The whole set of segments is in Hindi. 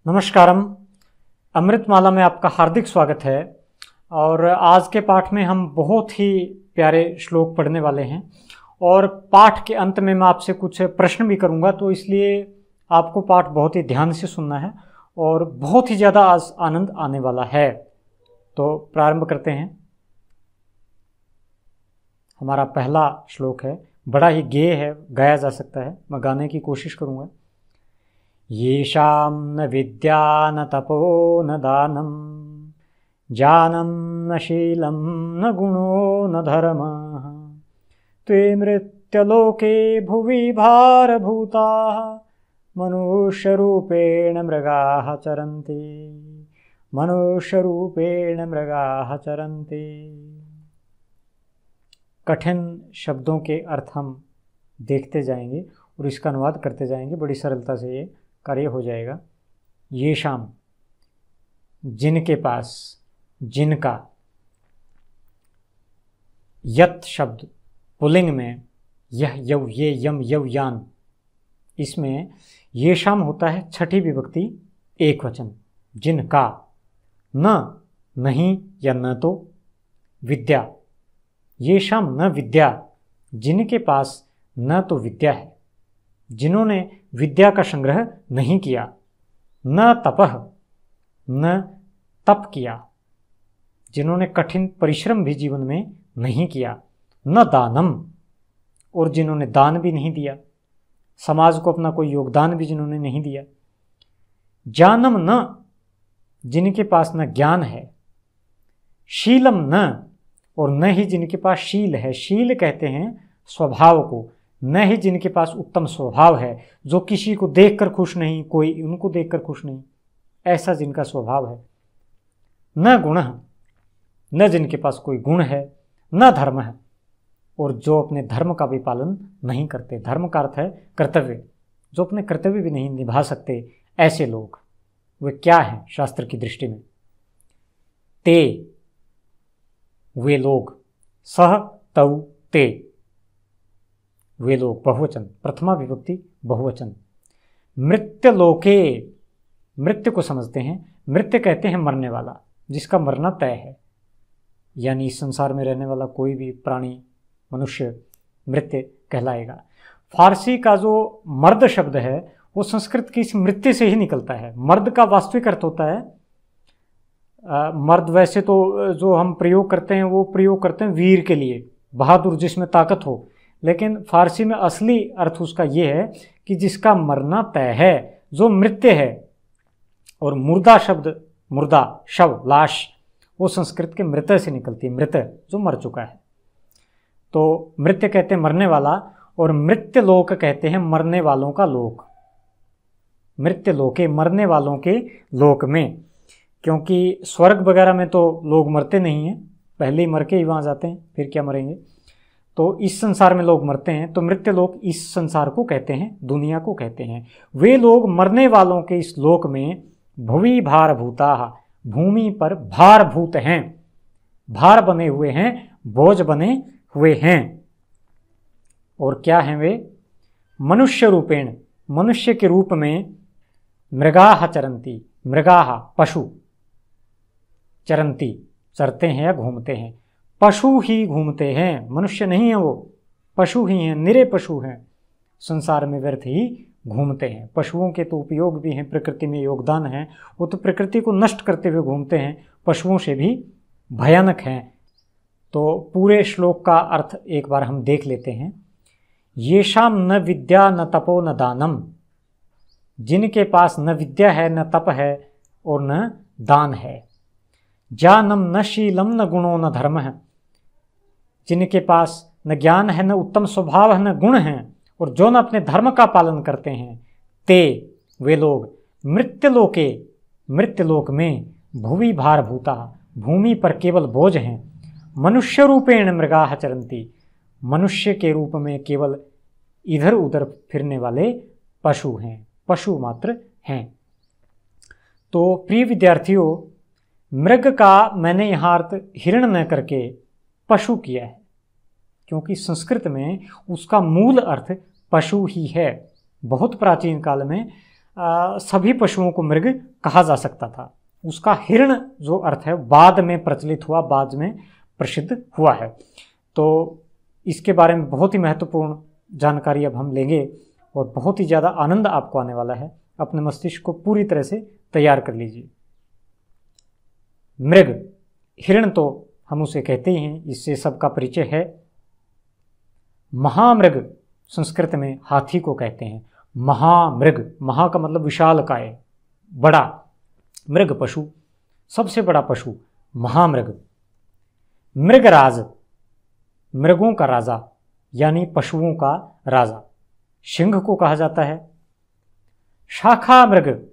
नमस्कारम। अमृतमाला में आपका हार्दिक स्वागत है। और आज के पाठ में हम बहुत ही प्यारे श्लोक पढ़ने वाले हैं और पाठ के अंत में मैं आपसे कुछ प्रश्न भी करूंगा, तो इसलिए आपको पाठ बहुत ही ध्यान से सुनना है और बहुत ही ज़्यादा आज आनंद आने वाला है। तो प्रारंभ करते हैं। हमारा पहला श्लोक है, बड़ा ही गेय है, गाया जा सकता है, मैं गाने की कोशिश करूंगा। येषां न विद्या न तपो न दानं ज्ञानं न शीलं न गुणो न धर्मः ते मृत्युलोके भुवि भारभूताः मनुष्यरूपेण मृगाः चरन्ति मनुष्यरूपेण मृगाः चरन्ति। कठिन शब्दों के अर्थ हम देखते जाएंगे और इसका अनुवाद करते जाएंगे। बड़ी सरलता से ये कार्य हो जाएगा। ये शाम, जिनके पास, जिनका। यत शब्द पुल्लिंग में यह यव ये यम यव यान, इसमें ये शाम होता है छठी विभक्ति एक वचन। जिनका, न नहीं या न तो, विद्या, ये शाम न विद्या, जिनके पास न तो विद्या है, जिन्होंने विद्या का संग्रह नहीं किया। न तपह, न तप किया, जिन्होंने कठिन परिश्रम भी जीवन में नहीं किया। न दानम, और जिन्होंने दान भी नहीं दिया, समाज को अपना कोई योगदान भी जिन्होंने नहीं दिया। ज्ञानम न, जिनके पास न ज्ञान है। शीलम न, और न ही जिनके पास शील है। शील कहते हैं स्वभाव को। न ही जिनके पास उत्तम स्वभाव है, जो किसी को देखकर खुश नहीं, कोई उनको देखकर खुश नहीं, ऐसा जिनका स्वभाव है। न गुण, न जिनके पास कोई गुण है। न धर्म है, और जो अपने धर्म का भी पालन नहीं करते। धर्म का अर्थ है कर्तव्य, जो अपने कर्तव्य भी नहीं निभा सकते, ऐसे लोग। वे क्या हैं शास्त्र की दृष्टि में? ते, वे लोग। सह तौ ते, वे लोग बहुवचन, प्रथमा विभक्ति बहुवचन। मृत्युलोके, मृत्यु को समझते हैं। मृत्यु कहते हैं मरने वाला, जिसका मरना तय है, यानी इस संसार में रहने वाला कोई भी प्राणी, मनुष्य मृत्यु कहलाएगा। फारसी का जो मर्द शब्द है वो संस्कृत की इस मृत्यु से ही निकलता है। मर्द का वास्तविक अर्थ होता है मर्द। वैसे तो जो हम प्रयोग करते हैं वो प्रयोग करते हैं वीर के लिए, बहादुर, जिसमें ताकत हो, लेकिन फारसी में असली अर्थ उसका ये है कि जिसका मरना तय है, जो मृत्यु है। और मुर्दा शब्द, मुर्दा शव, लाश, वो संस्कृत के मृत से निकलती है, मृत जो मर चुका है। तो मृत्यु कहते हैं मरने वाला, और मृत्यु लोक कहते हैं मरने वालों का लोक। मृत्यु लोके, मरने वालों के लोक में, क्योंकि स्वर्ग वगैरह में तो लोग मरते नहीं हैं, पहले ही मर के ही वहाँ जाते हैं, फिर क्या मरेंगे। तो इस संसार में लोग मरते हैं, तो मृत्यु लोक इस संसार को कहते हैं, दुनिया को कहते हैं। वे लोग मरने वालों के इस लोक में भुवि भारभूता, भूमि पर भारभूत हैं, भार बने हुए हैं, बोझ बने हुए हैं। और क्या हैं वे? मनुष्य रूपेण, मनुष्य के रूप में। मृगाः चरन्ति, मृगाः पशु, चरन्ति चरते हैं या घूमते हैं। पशु ही घूमते हैं, मनुष्य नहीं है वो, पशु ही हैं, निरे पशु हैं, संसार में व्यर्थ ही घूमते हैं। पशुओं के तो उपयोग भी हैं, प्रकृति में योगदान है, वो तो प्रकृति को नष्ट करते हुए घूमते हैं, पशुओं से भी भयानक हैं। तो पूरे श्लोक का अर्थ एक बार हम देख लेते हैं। येषाम न विद्या न तपो न दानम, जिनके पास न विद्या है, न तप है और न दान है। ज्ञानम न शीलम न गुणो न धर्म है, जिनके पास न ज्ञान है, न उत्तम स्वभाव है, न गुण है, और जो न अपने धर्म का पालन करते हैं। ते, वे लोग। मृत्युलोके, मृत्युलोक में। भुवि भारभूता, भूमि पर केवल बोझ हैं। मनुष्य रूपेण मृगाः चरन्ति, मनुष्य के रूप में केवल इधर उधर फिरने वाले पशु हैं, पशु मात्र हैं। तो प्रिय विद्यार्थियों, मृग का मैंने यहाँ अर्थ हिरण न करके पशु किया है, क्योंकि संस्कृत में उसका मूल अर्थ पशु ही है। बहुत प्राचीन काल में सभी पशुओं को मृग कहा जा सकता था। उसका हिरण जो अर्थ है बाद में प्रचलित हुआ, बाद में प्रसिद्ध हुआ है। तो इसके बारे में बहुत ही महत्वपूर्ण जानकारी अब हम लेंगे और बहुत ही ज़्यादा आनंद आपको आने वाला है। अपने मस्तिष्क को पूरी तरह से तैयार कर लीजिए। मृग, हिरण तो हम उसे कहते ही हैं, इससे सबका परिचय है। महामृग संस्कृत में हाथी को कहते हैं। महामृग, महा का मतलब विशालकाय, बड़ा, मृग पशु, सबसे बड़ा पशु महामृग। मृगराज, मृगों का राजा यानी पशुओं का राजा, सिंह को कहा जाता है। शाखा मृग,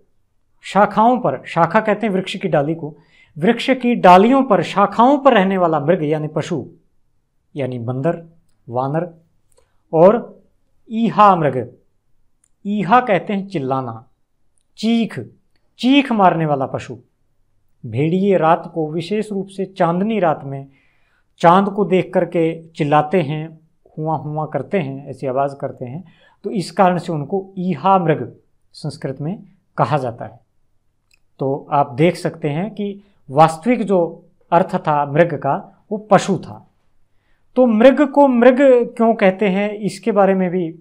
शाखाओं पर, शाखा कहते हैं वृक्ष की डाली को, वृक्ष की डालियों पर, शाखाओं पर रहने वाला मृग यानी पशु यानी बंदर, वानर। और ईहा मृग, ईहा कहते हैं चिल्लाना, चीख, चीख मारने वाला पशु। भेड़िए रात को, विशेष रूप से चांदनी रात में, चांद को देख करके चिल्लाते हैं, हुआ हुआ करते हैं, ऐसी आवाज़ करते हैं, तो इस कारण से उनको ईहा मृग संस्कृत में कहा जाता है। तो आप देख सकते हैं कि वास्तविक जो अर्थ था मृग का वो पशु था। तो मृग को मृग क्यों कहते हैं, इसके बारे में भी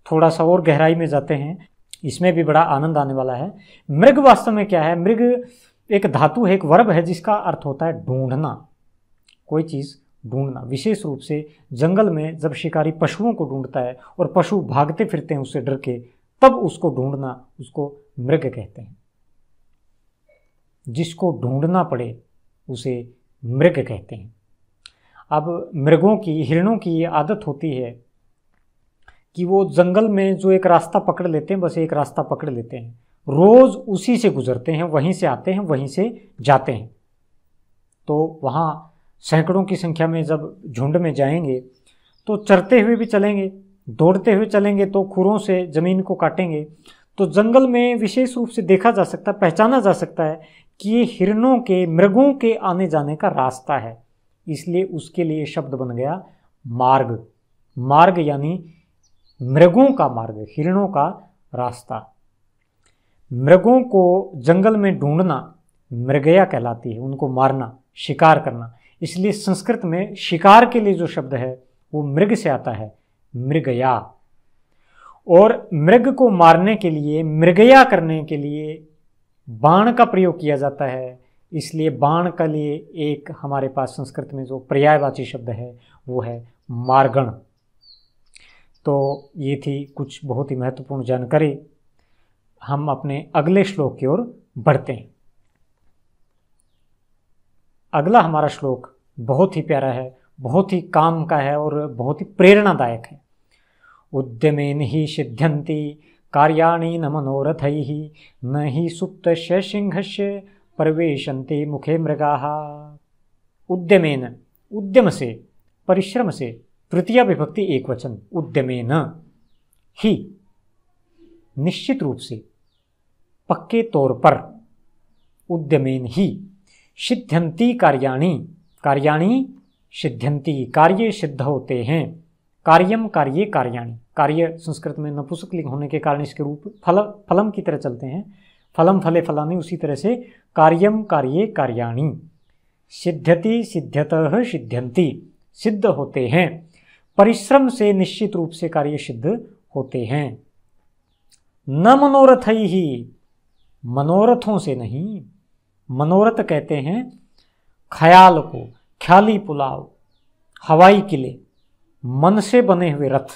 थोड़ा सा और गहराई में जाते हैं, इसमें भी बड़ा आनंद आने वाला है। मृग वास्तव में क्या है? मृग एक धातु है, एक वर्ब है जिसका अर्थ होता है ढूंढना, कोई चीज़ ढूंढना। विशेष रूप से जंगल में जब शिकारी पशुओं को ढूंढता है और पशु भागते फिरते हैं उससे डर के, तब उसको ढूंढना, उसको मृग कहते हैं। जिसको ढूंढना पड़े उसे मृग कहते हैं। अब मृगों की, हिरणों की ये आदत होती है कि वो जंगल में जो एक रास्ता पकड़ लेते हैं, बस एक रास्ता पकड़ लेते हैं, रोज़ उसी से गुजरते हैं, वहीं से आते हैं, वहीं से जाते हैं। तो वहाँ सैकड़ों की संख्या में जब झुंड में जाएंगे तो चरते हुए भी चलेंगे, दौड़ते हुए चलेंगे तो खुरों से ज़मीन को काटेंगे। तो जंगल में विशेष रूप से देखा जा सकता है, पहचाना जा सकता है कि ये हिरणों के, मृगों के आने जाने का रास्ता है, इसलिए उसके लिए शब्द बन गया मार्ग। मार्ग यानी मृगों का मार्ग, हिरणों का रास्ता। मृगों को जंगल में ढूंढना मृगया कहलाती है, उनको मारना, शिकार करना। इसलिए संस्कृत में शिकार के लिए जो शब्द है वो मृग से आता है, मृगया। और मृग को मारने के लिए, मृगया करने के लिए बाण का प्रयोग किया जाता है। इसलिए बाण के लिए एक हमारे पास संस्कृत में जो पर्यायवाची शब्द है वो है मार्गण। तो ये थी कुछ बहुत ही महत्वपूर्ण जानकारी। हम अपने अगले श्लोक की ओर बढ़ते हैं। अगला हमारा श्लोक बहुत ही प्यारा है, बहुत ही काम का है और बहुत ही प्रेरणादायक है। उद्यमेन ही सिद्ध्यन्ति कार्याणि न मनोरथैः न हि सुप्तस्य सिंहस्य प्रवेशन्ति मुखे मृगाः। उद्यमेन, उद्यम से, परिश्रम से, तृतीया विभक्ति एक वचन, उद्यमेन ही, निश्चित रूप से, पक्के तौर पर, उद्यमेन ही सिद्ध्यन्ति कार्याणि, कार्याणि सिद्ध्यन्ति, कार्य सिद्ध होते हैं। कार्यम कार्ये कार्याणि, कार्य संस्कृत में नपुंसकलिंग होने के कारण इसके रूप फलम की तरह चलते हैं, फलम फले फलानि। उसी तरह से कार्यम कार्ये कार्याणि, सिद्ध्यति सिद्ध्यतः सिद्ध्यन्ति, सिद्ध होते हैं। परिश्रम से निश्चित रूप से कार्य सिद्ध होते हैं। न मनोरथैः, मनोरथों से नहीं। मनोरथ कहते हैं ख्याल को, ख्याली पुलाव, हवाई किले, मन से बने हुए रथ,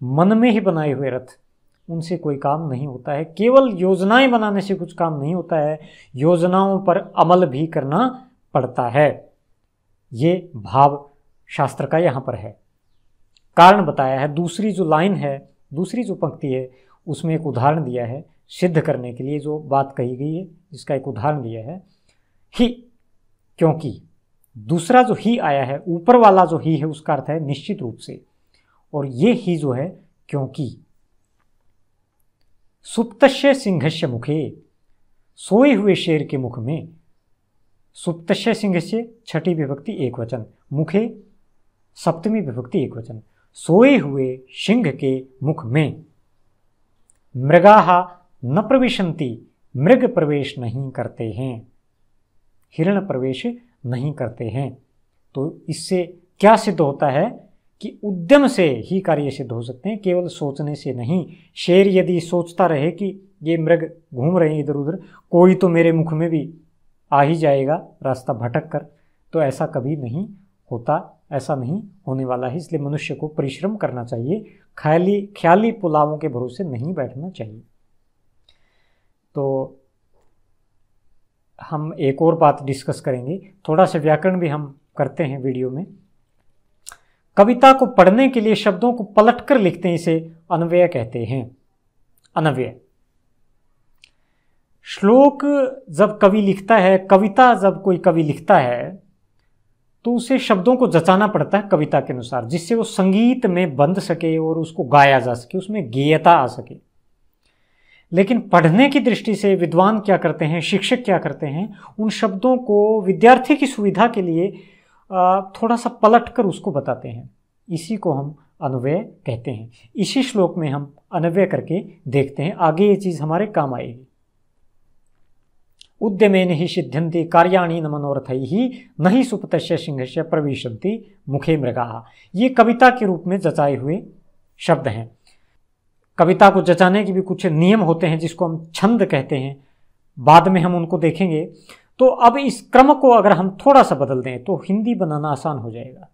मन में ही बनाए हुए रथ, उनसे कोई काम नहीं होता है। केवल योजनाएं बनाने से कुछ काम नहीं होता है, योजनाओं पर अमल भी करना पड़ता है। ये भाव शास्त्र का यहाँ पर है, कारण बताया है। दूसरी जो लाइन है, दूसरी जो पंक्ति है, उसमें एक उदाहरण दिया है सिद्ध करने के लिए। जो बात कही गई है इसका एक उदाहरण दिया है, ही, क्योंकि। दूसरा जो ही आया है, ऊपर वाला जो ही है, उसका अर्थ है निश्चित रूप से, और ये ही जो है क्योंकि। सुप्तस्य सिंहस्य मुखे, सोए हुए शेर के मुख में। सुप्तस्य सिंहस्य छठी विभक्ति एक वचन, मुखे सप्तमी विभक्ति एक वचन। सोए हुए सिंह के मुख में, मृगाः न प्रविशन्ति, मृग प्रवेश नहीं करते हैं, हिरण प्रवेश नहीं करते हैं। तो इससे क्या सिद्ध होता है कि उद्यम से ही कार्य सिद्ध हो सकते हैं, केवल सोचने से नहीं। शेर यदि सोचता रहे कि ये मृग घूम रहे हैं इधर उधर, कोई तो मेरे मुख में भी आ ही जाएगा रास्ता भटक कर, तो ऐसा कभी नहीं होता, ऐसा नहीं होने वाला है। इसलिए मनुष्य को परिश्रम करना चाहिए, ख्याली पुलावों के भरोसे नहीं बैठना चाहिए। तो हम एक और बात डिस्कस करेंगे, थोड़ा सा व्याकरण भी हम करते हैं वीडियो में। कविता को पढ़ने के लिए शब्दों को पलटकर लिखते हैं, इसे अन्वय कहते हैं। अन्वय श्लोक जब कवि लिखता है, कविता जब कोई कवि लिखता है तो उसे शब्दों को जचाना पड़ता है कविता के अनुसार, जिससे वो संगीत में बंध सके और उसको गाया जा सके, उसमें गेयता आ सके। लेकिन पढ़ने की दृष्टि से विद्वान क्या करते हैं, शिक्षक क्या करते हैं, उन शब्दों को विद्यार्थी की सुविधा के लिए थोड़ा सा पलट कर उसको बताते हैं। इसी को हम अन्वय कहते हैं। इसी श्लोक में हम अन्वय करके देखते हैं, आगे ये चीज़ हमारे काम आएगी। उद्यमेन हि सिद्ध्यन्ति कार्याणि न मनोरथैः न हि सुप्तस्य सिंहस्य प्रविशन्ति मुखे मृगाः। ये कविता के रूप में जचाए हुए शब्द हैं। कविता को जचाने के भी कुछ नियम होते हैं जिसको हम छंद कहते हैं, बाद में हम उनको देखेंगे। तो अब इस क्रम को अगर हम थोड़ा सा बदल दें तो हिंदी बनाना आसान हो जाएगा।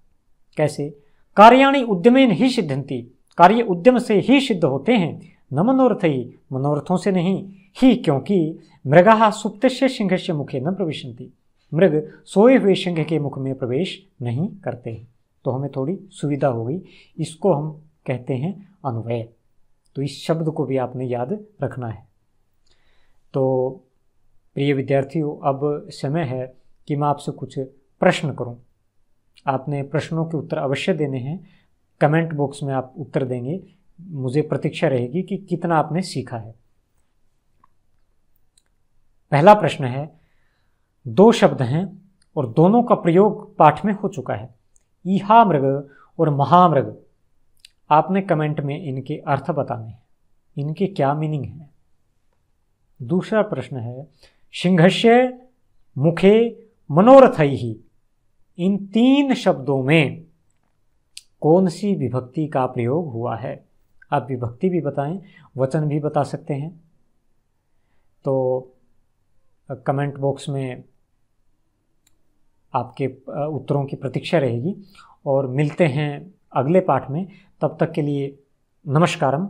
कैसे? कार्याणि उद्यमेन हि सिद्ध्यन्ति, कार्य उद्यम से ही सिद्ध होते हैं, न मनोरथैः, मनोरथों से नहीं, ही क्योंकि मृगाः सुप्तस्य सिंहस्य मुखे न प्रविशन्ति, मृग सोए हुए सिंह के मुख में प्रवेश नहीं करते हैं। तो हमें थोड़ी सुविधा हो गई, इसको हम कहते हैं अन्वय। तो इस शब्द को भी आपने याद रखना है। तो प्रिय विद्यार्थियों, अब समय है कि मैं आपसे कुछ प्रश्न करूं। आपने प्रश्नों के उत्तर अवश्य देने हैं, कमेंट बॉक्स में आप उत्तर देंगे, मुझे प्रतीक्षा रहेगी कि कितना आपने सीखा है। पहला प्रश्न है, दो शब्द हैं और दोनों का प्रयोग पाठ में हो चुका है, ईहा मृग और महामृग। आपने कमेंट में इनके अर्थ बताने हैं, इनके क्या मीनिंग है। दूसरा प्रश्न है, सिंहस्य मुखे मनोरथैः, इन तीन शब्दों में कौन सी विभक्ति का प्रयोग हुआ है। आप विभक्ति भी बताएं, वचन भी बता सकते हैं। तो कमेंट बॉक्स में आपके उत्तरों की प्रतीक्षा रहेगी और मिलते हैं अगले पाठ में। तब तक के लिए नमस्कारम,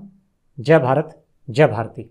जय भारत, जय भारती।